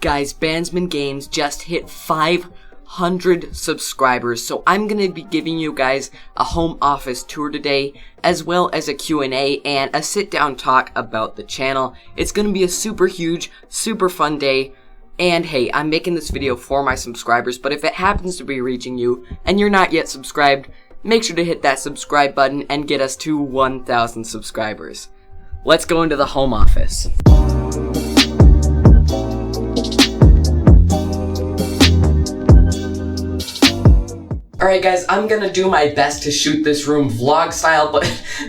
Guys, Bandsmen Games just hit 500 subscribers, so I'm going to be giving you guys a home office tour today, as well as a Q&A and a sit-down talk about the channel. It's going to be a super huge, super fun day, and hey, I'm making this video for my subscribers, but if it happens to be reaching you, and you're not yet subscribed, make sure to hit that subscribe button and get us to 1,000 subscribers. Let's go into the home office. Alright guys, I'm gonna do my best to shoot this room vlog style, but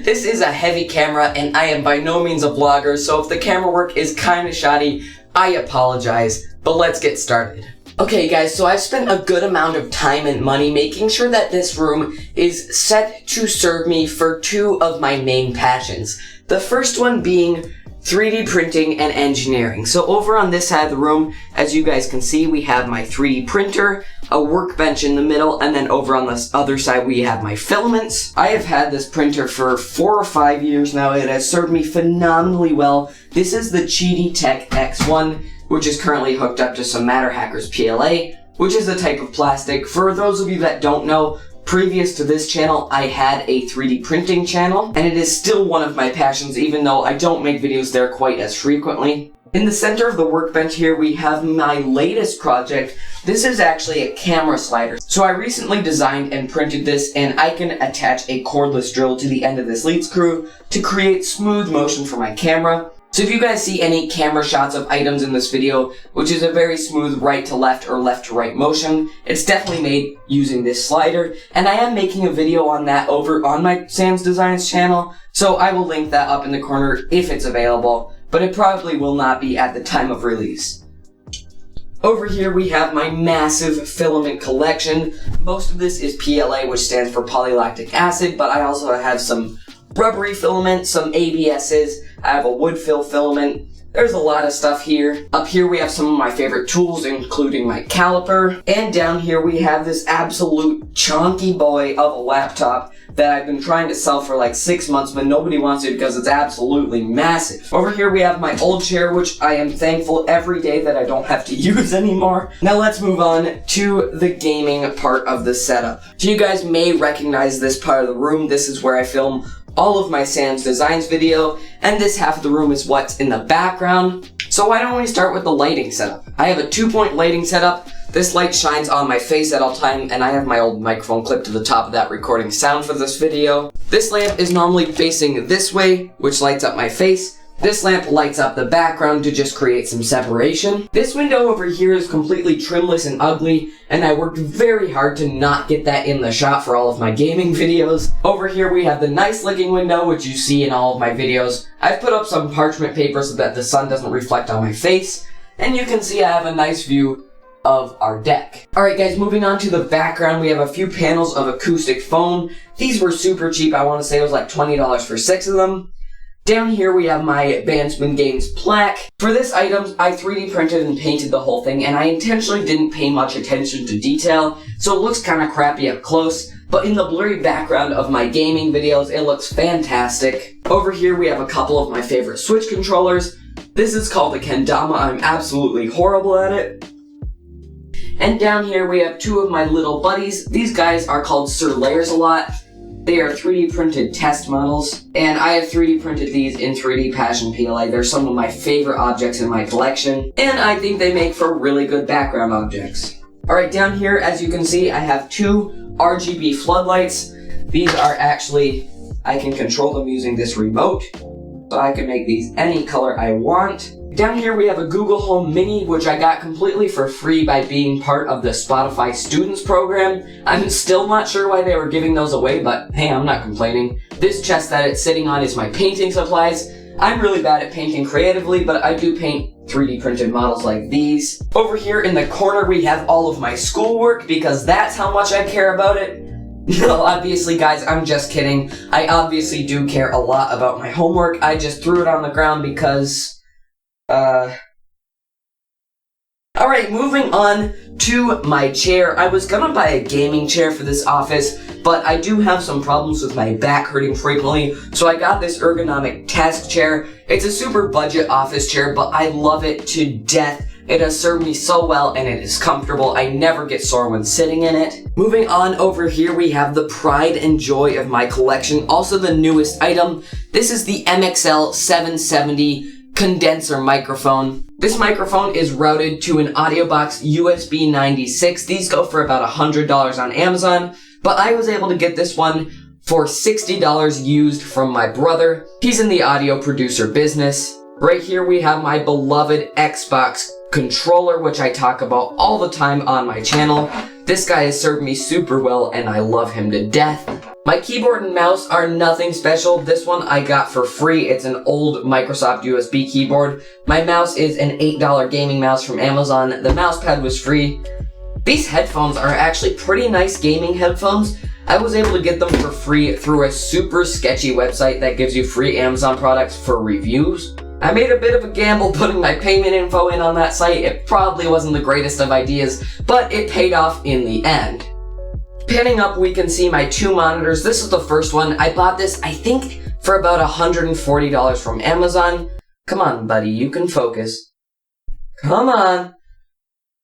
this is a heavy camera and I am by no means a vlogger, so if the camera work is kinda shoddy, I apologize, but let's get started. Okay guys, so I've spent a good amount of time and money making sure that this room is set to serve me for two of my main passions. The first one being 3D printing and engineering. So over on this side of the room, as you guys can see, we have my 3D printer, a workbench in the middle, and then over on this other side we have my filaments. I have had this printer for 4 or 5 years now. It has served me phenomenally well. This is the Cheaty Tech X1, which is currently hooked up to some Matter Hackers PLA, which is a type of plastic. For those of you that don't know, previous to this channel, I had a 3D printing channel, and it is still one of my passions, even though I don't make videos there quite as frequently. In the center of the workbench here, we have my latest project. This is actually a camera slider. So I recently designed and printed this, and I can attach a cordless drill to the end of this lead screw to create smooth motion for my camera. So if you guys see any camera shots of items in this video, which is a very smooth right to left or left to right motion, it's definitely made using this slider, and I am making a video on that over on my Sam's Designs channel, so I will link that up in the corner if it's available, but it probably will not be at the time of release. Over here we have my massive filament collection. Most of this is PLA, which stands for polylactic acid, but I also have some rubbery filament, some ABSs, I have a wood fill filament. There's a lot of stuff here. Up here we have some of my favorite tools, including my caliper. And down here we have this absolute chonky boy of a laptop that I've been trying to sell for like 6 months, but nobody wants it because it's absolutely massive. Over here we have my old chair, which I am thankful every day that I don't have to use anymore. Now let's move on to the gaming part of the setup. So you guys may recognize this part of the room. This is where I film all of my Sam's Designs video, and this half of the room is what's in the background. So why don't we start with the lighting setup? I have a 2-point lighting setup. This light shines on my face at all time, and I have my old microphone clipped to the top of that recording sound for this video. This lamp is normally facing this way, which lights up my face. This lamp lights up the background to just create some separation. This window over here is completely trimless and ugly, and I worked very hard to not get that in the shot for all of my gaming videos. Over here we have the nice looking window, which you see in all of my videos. I've put up some parchment paper so that the sun doesn't reflect on my face, and you can see I have a nice view of our deck. Alright guys, moving on to the background, we have a few panels of acoustic foam. These were super cheap. I want to say it was like $20 for 6 of them. Down here we have my Bandsmen Games plaque. For this item, I 3D printed and painted the whole thing, and I intentionally didn't pay much attention to detail, so it looks kind of crappy up close, but in the blurry background of my gaming videos, it looks fantastic. Over here we have a couple of my favorite Switch controllers. This is called a Kendama. I'm absolutely horrible at it. And down here we have 2 of my little buddies. These guys are called Sir Layers-A-Lot. They are 3D printed test models, and I have 3D printed these in 3D Passion PLA. They're some of my favorite objects in my collection, and I think they make for really good background objects. Alright, down here, as you can see, I have 2 RGB floodlights. These are actually, I can control them using this remote, so I can make these any color I want. Down here we have a Google Home Mini, which I got completely for free by being part of the Spotify Students program. I'm still not sure why they were giving those away, but hey, I'm not complaining. This chest that it's sitting on is my painting supplies. I'm really bad at painting creatively, but I do paint 3D printed models like these. Over here in the corner we have all of my schoolwork, because that's how much I care about it. No, obviously guys, I'm just kidding. I obviously do care a lot about my homework. I just threw it on the ground because Alright, moving on to my chair. I was gonna buy a gaming chair for this office, but I do have some problems with my back hurting frequently, so I got this ergonomic task chair. It's a super budget office chair, but I love it to death. It has served me so well and it is comfortable. I never get sore when sitting in it. Moving on over here, we have the pride and joy of my collection, also the newest item. This is the MXL 770 condenser microphone. This microphone is routed to an AudioBox USB 96. These go for about $100 on Amazon, but I was able to get this one for $60 used from my brother. He's in the audio producer business. Right here we have my beloved Xbox controller, which I talk about all the time on my channel. This guy has served me super well and I love him to death. My keyboard and mouse are nothing special. This one I got for free. It's an old Microsoft USB keyboard. My mouse is an $8 gaming mouse from Amazon. The mouse pad was free. These headphones are actually pretty nice gaming headphones. I was able to get them for free through a super sketchy website that gives you free Amazon products for reviews. I made a bit of a gamble putting my payment info in on that site. It probably wasn't the greatest of ideas, but it paid off in the end. Panning up, we can see my two monitors. This is the first one. I bought this, I think, for about $140 from Amazon. Come on, buddy, you can focus. Come on.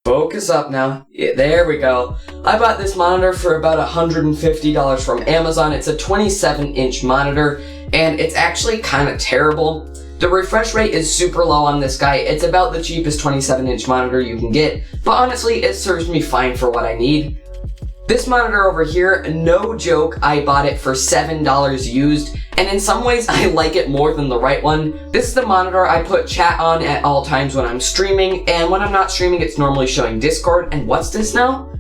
Focus up now. Yeah, there we go. I bought this monitor for about $150 from Amazon. It's a 27-inch monitor, and it's actually kind of terrible. The refresh rate is super low on this guy. It's about the cheapest 27-inch monitor you can get, but honestly, it serves me fine for what I need. This monitor over here, no joke, I bought it for $7 used, and in some ways I like it more than the right one. This is the monitor I put chat on at all times when I'm streaming, and when I'm not streaming it's normally showing Discord. And what's this now?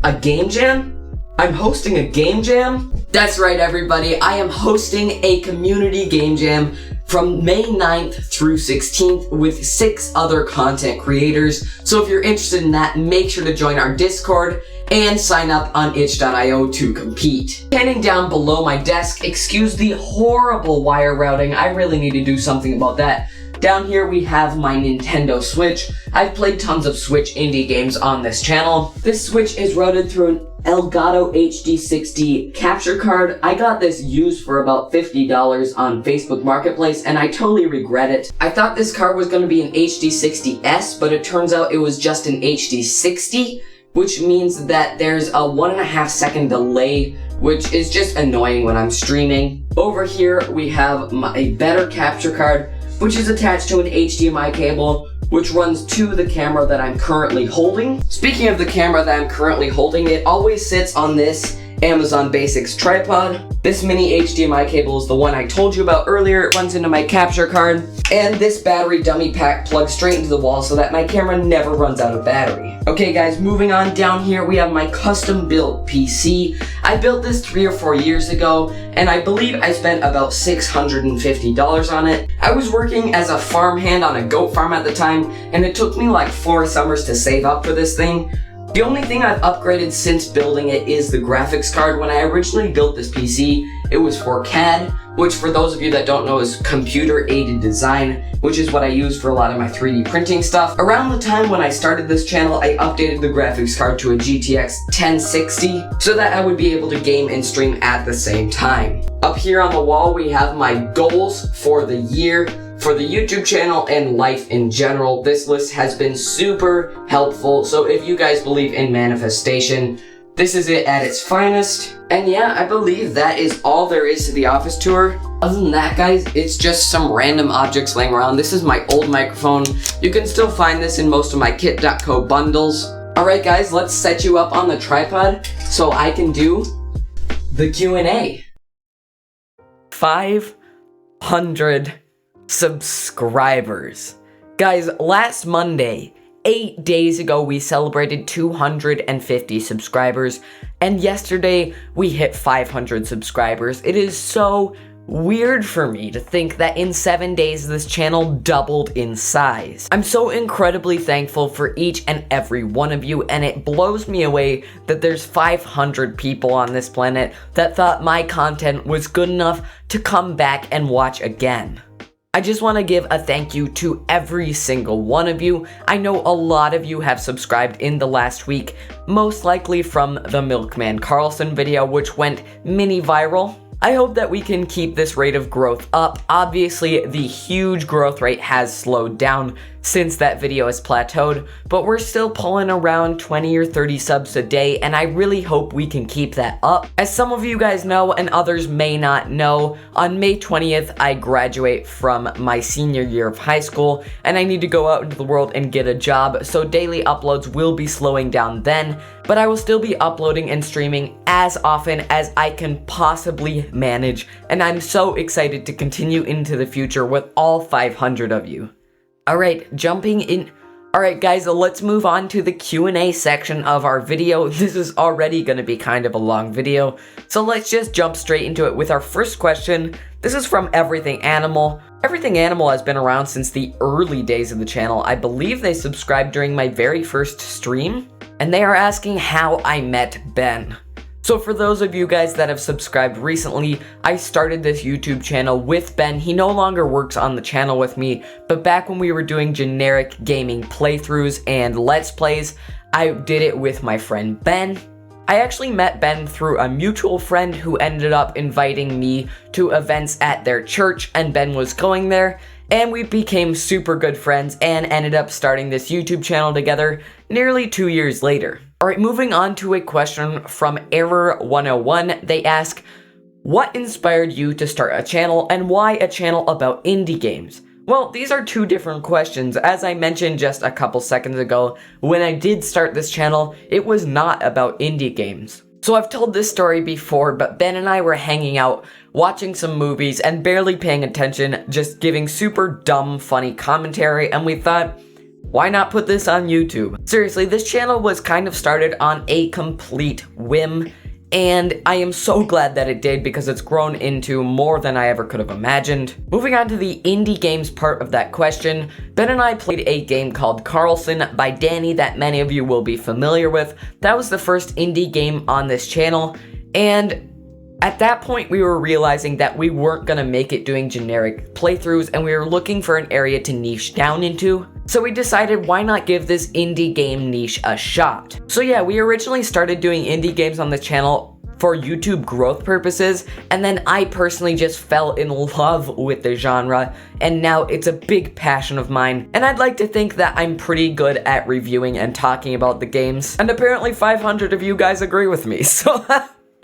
A game jam? I'm hosting a game jam? That's right everybody, I am hosting a community game jam from May 9th through 16th with 6 other content creators. So if you're interested in that, make sure to join our Discord and sign up on itch.io to compete. Panning down below my desk, excuse the horrible wire routing, I really need to do something about that. Down here we have my Nintendo Switch. I've played tons of Switch indie games on this channel. This Switch is routed through an Elgato HD60 capture card. I got this used for about $50 on Facebook Marketplace and I totally regret it. I thought this card was going to be an HD60S, but it turns out it was just an HD60, which means that there's a 1.5 second delay, which is just annoying when I'm streaming. Over here we have a better capture card, which is attached to an HDMI cable, which runs to the camera that I'm currently holding. Speaking of the camera that I'm currently holding, it always sits on this Amazon Basics tripod. This mini HDMI cable is the one I told you about earlier. It runs into my capture card. And this battery dummy pack plugs straight into the wall so that my camera never runs out of battery. Okay guys, moving on down here, we have my custom built PC. I built this 3 or 4 years ago, and I believe I spent about $650 on it. I was working as a farmhand on a goat farm at the time, and it took me like 4 summers to save up for this thing. The only thing I've upgraded since building it is the graphics card. When I originally built this PC, it was for CAD, which for those of you that don't know is computer aided design, which is what I use for a lot of my 3D printing stuff. Around the time when I started this channel, I updated the graphics card to a GTX 1060 so that I would be able to game and stream at the same time. Up here on the wall, we have my goals for the year. For the YouTube channel and life in general, this list has been super helpful, so if you guys believe in manifestation, this is it at its finest. And yeah, I believe that is all there is to the office tour. Other than that, guys, it's just some random objects laying around. This is my old microphone. You can still find this in most of my kit.co bundles. Alright guys, let's set you up on the tripod so I can do the Q&A. 500 subscribers. Guys, last Monday, 8 days ago, we celebrated 250 subscribers, and yesterday we hit 500 subscribers. It is so weird for me to think that in 7 days this channel doubled in size. I'm so incredibly thankful for each and every one of you, and it blows me away that there's 500 people on this planet that thought my content was good enough to come back and watch again. I just want to give a thank you to every single one of you. I know a lot of you have subscribed in the last week, most likely from the Milkman Carlson video, which went mini viral. I hope that we can keep this rate of growth up. Obviously, the huge growth rate has slowed down since that video has plateaued, but we're still pulling around 20 or 30 subs a day, and I really hope we can keep that up. As some of you guys know and others may not know, on May 20th I graduate from my senior year of high school and I need to go out into the world and get a job, so daily uploads will be slowing down then, but I will still be uploading and streaming as often as I can possibly manage, and I'm so excited to continue into the future with all 500 of you. Alright, jumping in. Alright guys, let's move on to the Q&A section of our video. This is already going to be kind of a long video, so let's just jump straight into it with our first question. This is from Everything Animal. Everything Animal has been around since the early days of the channel. I believe they subscribed during my very first stream, and they are asking how I met Ben. So for those of you guys that have subscribed recently, I started this YouTube channel with Ben. He no longer works on the channel with me, but back when we were doing generic gaming playthroughs and Let's Plays, I did it with my friend Ben. I actually met Ben through a mutual friend who ended up inviting me to events at their church, and Ben was going there, and we became super good friends and ended up starting this YouTube channel together nearly 2 years later. Alright, moving on to a question from Error 101. They ask, what inspired you to start a channel and why a channel about indie games? Well, these are two different questions. As I mentioned just a couple seconds ago, when I did start this channel, it was not about indie games. So I've told this story before, but Ben and I were hanging out, watching some movies and barely paying attention, just giving super dumb, funny commentary, and we thought, why not put this on YouTube? Seriously, this channel was kind of started on a complete whim, and I am so glad that it did because it's grown into more than I ever could have imagined. Moving on to the indie games part of that question, Ben and I played a game called Carlson by Danny that many of you will be familiar with. That was the first indie game on this channel, and at that point we were realizing that we weren't gonna make it doing generic playthroughs, and we were looking for an area to niche down into. So we decided, why not give this indie game niche a shot? So yeah, we originally started doing indie games on the channel for YouTube growth purposes, and then I personally just fell in love with the genre, and now it's a big passion of mine, and I'd like to think that I'm pretty good at reviewing and talking about the games, and apparently 500 of you guys agree with me, so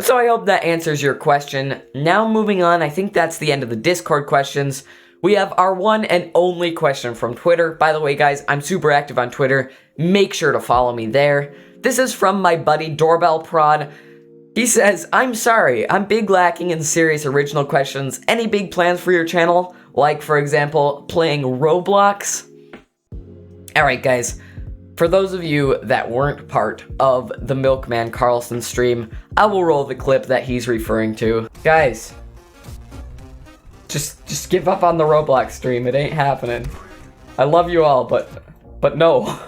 So I hope that answers your question. Now moving on, I think that's the end of the Discord questions. We have our one and only question from Twitter. By the way, guys, I'm super active on Twitter. Make sure to follow me there. This is from my buddy Doorbell Prod. He says, I'm sorry, I'm big lacking in serious original questions. Any big plans for your channel? Like, for example, playing Roblox? Alright, guys. For those of you that weren't part of the Milkman Carlson stream, I will roll the clip that he's referring to. Guys, just give up on the Roblox stream. It ain't happening. I love you all, but no.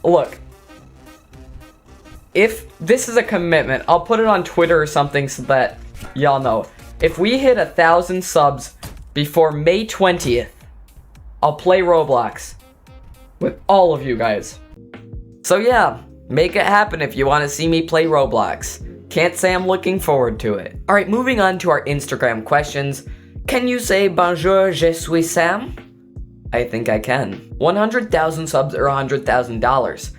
Look, if this is a commitment, I'll put it on Twitter or something so that y'all know. If we hit 1,000 subs before May 20th, I'll play Roblox with all of you guys. So yeah, make it happen if you want to see me play Roblox. Can't say I'm looking forward to it. Alright, moving on to our Instagram questions. Can you say bonjour, je suis Sam? I think I can. 100,000 subs or $100,000?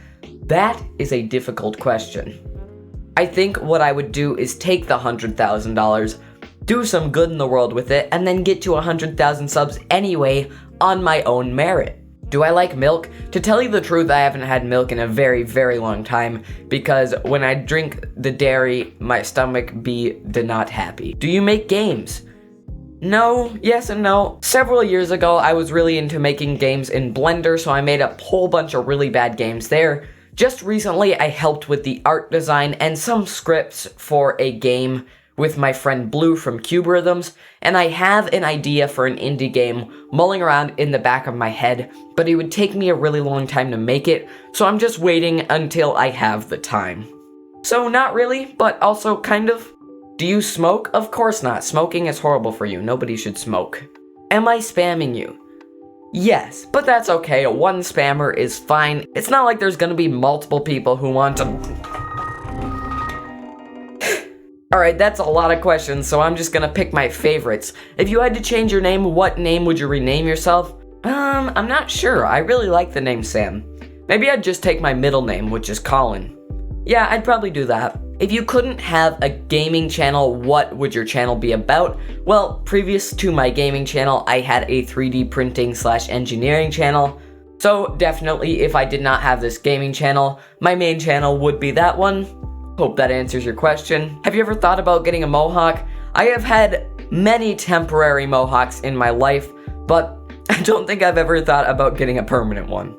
That is a difficult question. I think what I would do is take the $100,000, do some good in the world with it, and then get to 100,000 subs anyway on my own merit. Do I like milk? To tell you the truth, I haven't had milk in a very, very long time because when I drink the dairy, my stomach be not happy. Do you make games? No, yes and no. Several years ago, I was really into making games in Blender, so I made a whole bunch of really bad games there. Just recently, I helped with the art design and some scripts for a game with my friend Blue from Cube Rhythms, and I have an idea for an indie game mulling around in the back of my head, but it would take me a really long time to make it, so I'm just waiting until I have the time. So not really, but also kind of. Do you smoke? Of course not. Smoking is horrible for you. Nobody should smoke. Am I spamming you? Yes, but that's okay. One spammer is fine. It's not like there's gonna be multiple people who want to... Alright, that's a lot of questions, so I'm just gonna pick my favorites. If you had to change your name, what name would you rename yourself? I'm not sure. I really like the name Sam. Maybe I'd just take my middle name, which is Colin. Yeah, I'd probably do that. If you couldn't have a gaming channel, what would your channel be about? Well, previous to my gaming channel, I had a 3D printing / engineering channel. So definitely, if I did not have this gaming channel, my main channel would be that one. Hope that answers your question. Have you ever thought about getting a mohawk? I have had many temporary mohawks in my life, but I don't think I've ever thought about getting a permanent one.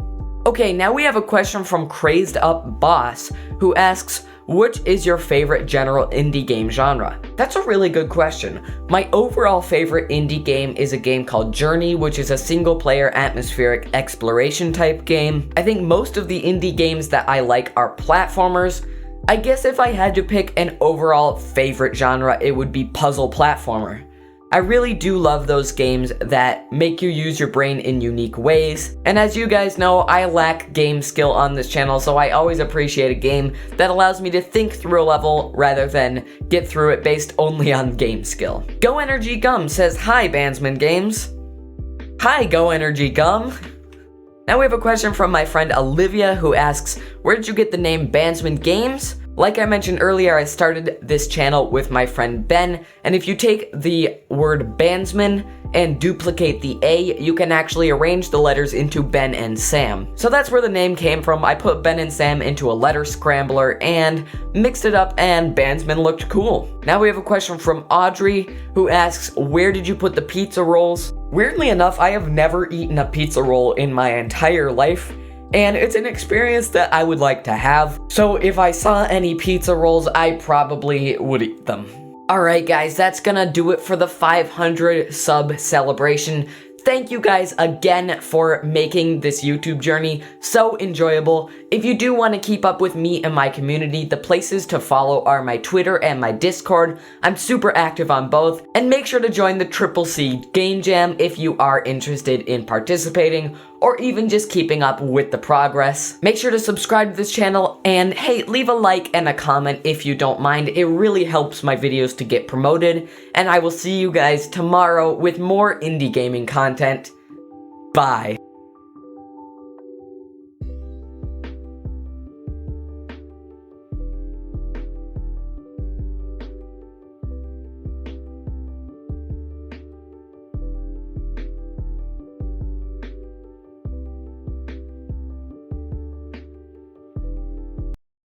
Okay, now we have a question from Crazed Up Boss, who asks, which is your favorite general indie game genre? That's a really good question. My overall favorite indie game is a game called Journey, which is a single-player atmospheric exploration type game. I think most of the indie games that I like are platformers. I guess if I had to pick an overall favorite genre, it would be puzzle platformer. I really do love those games that make you use your brain in unique ways. And as you guys know, I lack game skill on this channel, so I always appreciate a game that allows me to think through a level rather than get through it based only on game skill. Go Energy Gum says, hi Bandsmen Games. Hi Go Energy Gum. Now we have a question from my friend Olivia, who asks, where did you get the name Bandsmen Games? Like I mentioned earlier, I started this channel with my friend Ben, and if you take the word Bandsman and duplicate the A, you can actually arrange the letters into Ben and Sam. So that's where the name came from. I put Ben and Sam into a letter scrambler and mixed it up, and Bandsman looked cool. Now we have a question from Audrey, who asks, where did you put the pizza rolls? Weirdly enough, I have never eaten a pizza roll in my entire life, and it's an experience that I would like to have. So if I saw any pizza rolls, I probably would eat them. Alright guys, that's gonna do it for the 500 sub celebration. Thank you guys again for making this YouTube journey so enjoyable. If you do want to keep up with me and my community, the places to follow are my Twitter and my Discord. I'm super active on both. And make sure to join the CCC Game Jam if you are interested in participating or even just keeping up with the progress. Make sure to subscribe to this channel, and hey, leave a like and a comment if you don't mind. It really helps my videos to get promoted, and I will see you guys tomorrow with more indie gaming content. Bye.